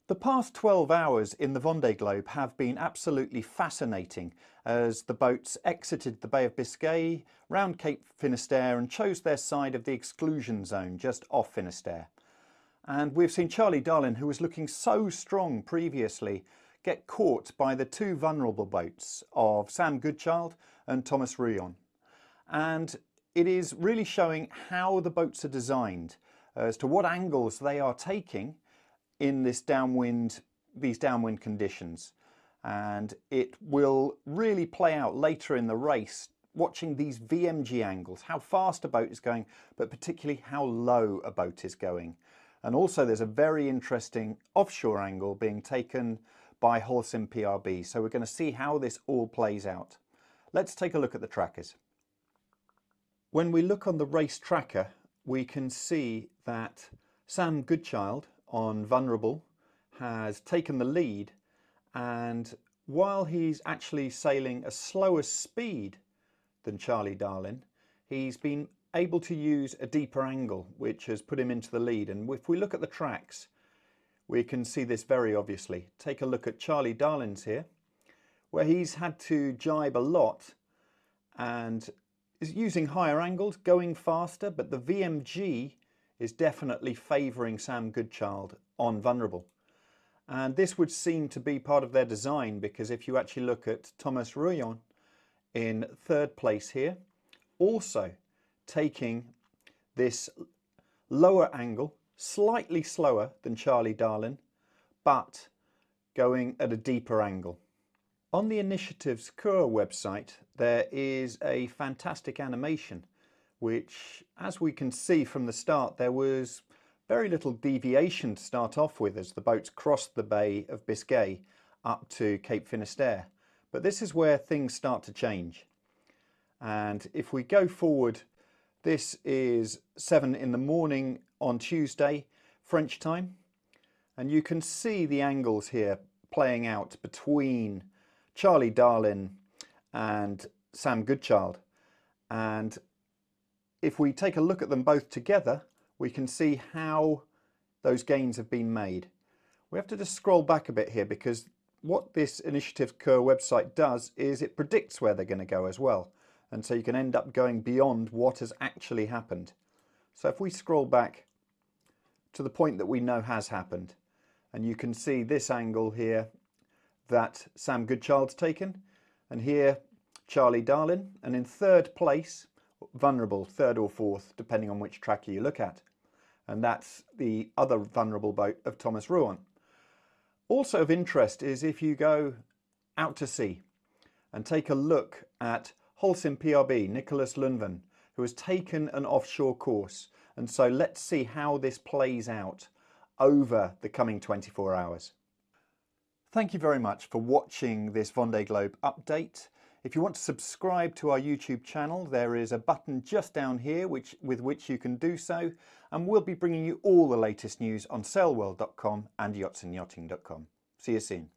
The past 12 hours in the Vendée Globe have been absolutely fascinating as the boats exited the Bay of Biscay, round Cape Finisterre and chose their side of the exclusion zone just off Finisterre. And we've seen Charlie Darling, who was looking so strong previously, get caught by the two vulnerable boats of Sam Goodchild and Thomas Rouillon. And it is really showing how the boats are designed as to what angles they are taking in these downwind conditions, and it will really play out later in the race, watching these VMG angles, how fast a boat is going, but particularly how low a boat is going. And also there's a very interesting offshore angle being taken by Holcim PRB, so we're going to see how this all plays out. Let's take a look at the trackers. When we look on the race tracker, we can see that Sam Goodchild on vulnerable has taken the lead, and while he's actually sailing a slower speed than Charlie Darling, he's been able to use a deeper angle, which has put him into the lead. And if we look at the tracks, we can see this very obviously. Take a look at Charlie Darling's here, where he's had to jibe a lot and is using higher angles, going faster, but the VMG is definitely favouring Sam Goodchild on vulnerable. And this would seem to be part of their design, because if you actually look at Thomas Rouillon in third place here, also taking this lower angle, slightly slower than Charlie Darling, but going at a deeper angle. On the Initiative's Cur website, there is a fantastic animation which, as we can see from the start, there was very little deviation to start off with as the boats crossed the Bay of Biscay up to Cape Finisterre. But this is where things start to change. And if we go forward, this is 7 in the morning on Tuesday, French time. And you can see the angles here playing out between Charlie Darling and Sam Goodchild. And if we take a look at them both together, we can see how those gains have been made. We have to just scroll back a bit here, because what this Initiative Cur website does is it predicts where they're going to go as well. And so you can end up going beyond what has actually happened. So if we scroll back to the point that we know has happened, and you can see this angle here that Sam Goodchild's taken, and here Charlie Darling, and in third place, vulnerable, third or fourth, depending on which tracker you look at. And that's the other vulnerable boat of Thomas Rouillon. Also of interest is if you go out to sea and take a look at Holcim PRB, Nicholas Lundven, who has taken an offshore course. And so let's see how this plays out over the coming 24 hours. Thank you very much for watching this Vendée Globe update. If you want to subscribe to our YouTube channel, there is a button just down here with which you can do so, and we'll be bringing you all the latest news on sailworld.com and yachtsandyachting.com. See you soon.